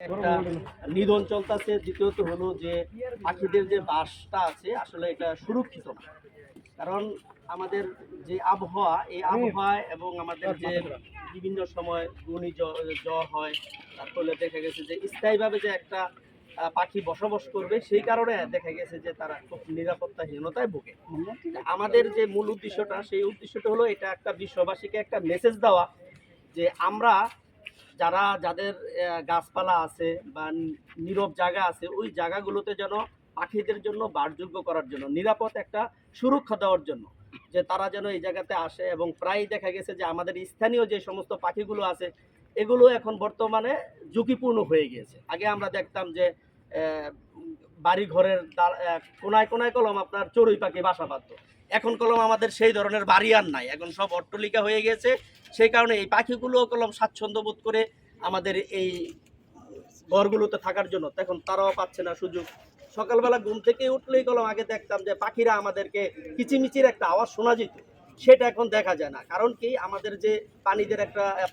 একটা নিধন চলতেছে। দ্বিতীয়ত হলো যে পাখিদের যে বাসটা আছে আসলে এটা সুরক্ষিত না। কারণ আমাদের যে আবহাওয়া, এই আবহাওয়া এবং আমাদের যে বিভিন্ন সময় জ্বর হয়, তার ফলে দেখা গেছে যে স্থায়ীভাবে যে একটা পাখি বসবাস করবে, সেই কারণে দেখা গেছে যে তারা খুব নিরাপত্তাহীনতায় ভোগে। আমাদের যে মূল উদ্দেশ্যটা, সেই উদ্দেশ্যটা হলো এটা একটা বিশ্ববাসীকে একটা মেসেজ দেওয়া যে আমরা যাদের গাছপালা আছে বা নীরব জায়গা আছে, ওই জায়গাগুলোতে যেন পাখিদের জন্য বাসযোগ্য করার জন্য, নিরাপদ একটা সুরক্ষা দেওয়ার জন্য, যে তারা যেন এই জায়গাতে আসে। এবং প্রায় দেখা গেছে যে আমাদের স্থানীয় যে সমস্ত পাখিগুলো আছে, এগুলো এখন বর্তমানে ঝুঁকিপূর্ণ হয়ে গিয়েছে। আগে আমরা দেখতাম যে বাড়ি ঘরের কোনায় কোনায় কলম আপনার চড়ুই পাখি বাসা বাঁধত। এখন কলম আমাদের সেই ধরনের বাড়ি আর নাই, এখন সব অট্টালিকা হয়ে গেছে। সেই কারণে এই পাখিগুলো কলম স্বাচ্ছন্দ্য বোধ করে আমাদের এই ঘরগুলোতে থাকার জন্য তখন তারাও পাচ্ছে না সুযোগ। সকালবেলা ঘুম থেকে উঠলেই কলম আগে দেখতাম যে পাখিরা আমাদেরকে কিচিমিচির একটা আওয়াজ শোনা যেত, সেটা এখন দেখা যায় না। কারণ কি, আমাদের যে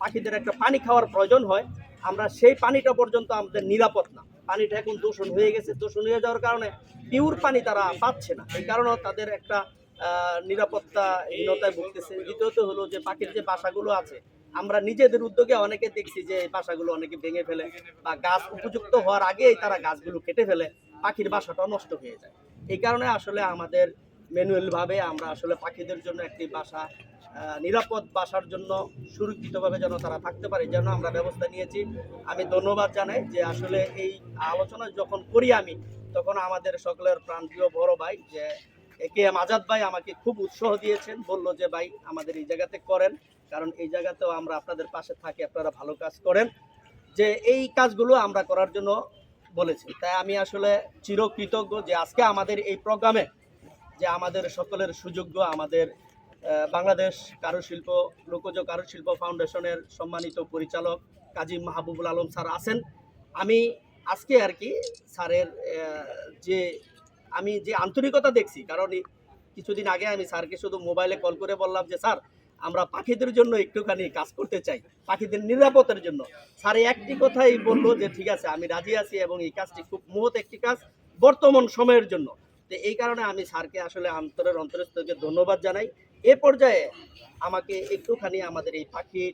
পাখিদের একটা পানি খাওয়ার প্রয়োজন হয়, আমরা সেই পানিটা পর্যন্ত আমাদের নিরাপদ না। পানিটা এখন দূষণ হয়ে গেছে। দূষণ হয়ে যাওয়ার কারণে পিওর পানি তারা পাচ্ছে না। এই কারণেও তাদের একটা নিরাপত্তাহীনতায় ভুগতেছে। দ্বিতীয়ত হলো যে পাখির যে বাসাগুলো আছে, আমরা নিজেদের উদ্যোগে অনেকে দেখছি যে এই বাসাগুলো অনেকে ভেঙে ফেলে, বা গাছ উপযুক্ত হওয়ার আগেই তারা গাছগুলো কেটে ফেলে, পাখির বাসাটা নষ্ট হয়ে যায়। এই কারণে আসলে আমাদের ম্যানুয়াল ভাবে আমরা আসলে পাখিদের জন্য একটি বাসা, নিরাপদ বাসার জন্য সুরক্ষিতভাবে যেন তারা থাকতে পারে, যেন আমরা ব্যবস্থা নিয়েছি। আমি ধন্যবাদ জানাই যে আসলে এই আলোচনা যখন করি আমি, তখন আমাদের সকলের প্রাণপ্রিয় বড় ভাই যে কে এম আজাদ ভাই আমাকে খুব উৎসাহ দিয়েছেন, বলল যে ভাই আমাদের এই জায়গাতে করেন, কারণ এই জায়গাতেও আমরা আপনাদের পাশে থাকি, আপনারা ভালো কাজ করেন, যে এই কাজগুলো আমরা করার জন্য বলেছি। তাই আমি আসলে চিরকৃতজ্ঞ যে আজকে আমাদের এই প্রোগ্রামে যে আমাদের সকলের সুযোগ্য আমাদের বাংলাদেশ কারুশিল্প লোকজ কারুশিল্প ফাউন্ডেশনের সম্মানিত পরিচালক কাজী মাহবুবুল আলম স্যার আছেন। আমি আজকে আর কি স্যারের যে আমি যে আন্তরিকতা দেখছি, কারণ কিছুদিন আগে আমি স্যারকে শুধু মোবাইলে কল করে বললাম যে স্যার আমরা পাখিদের জন্য একটুখানি কাজ করতে চাই, পাখিদের নিরাপত্তার জন্য। স্যার একটি কথাই বললো যে ঠিক আছে, আমি রাজি আছি, এবং এই কাজটি খুব মহৎ একটি কাজ বর্তমান সময়ের জন্য। তো এই কারণে আমি স্যারকে আসলে অন্তরস্থ থেকে ধন্যবাদ জানাই। এ পর্যায়ে আমাকে একটুখানি আমাদের এই পাখির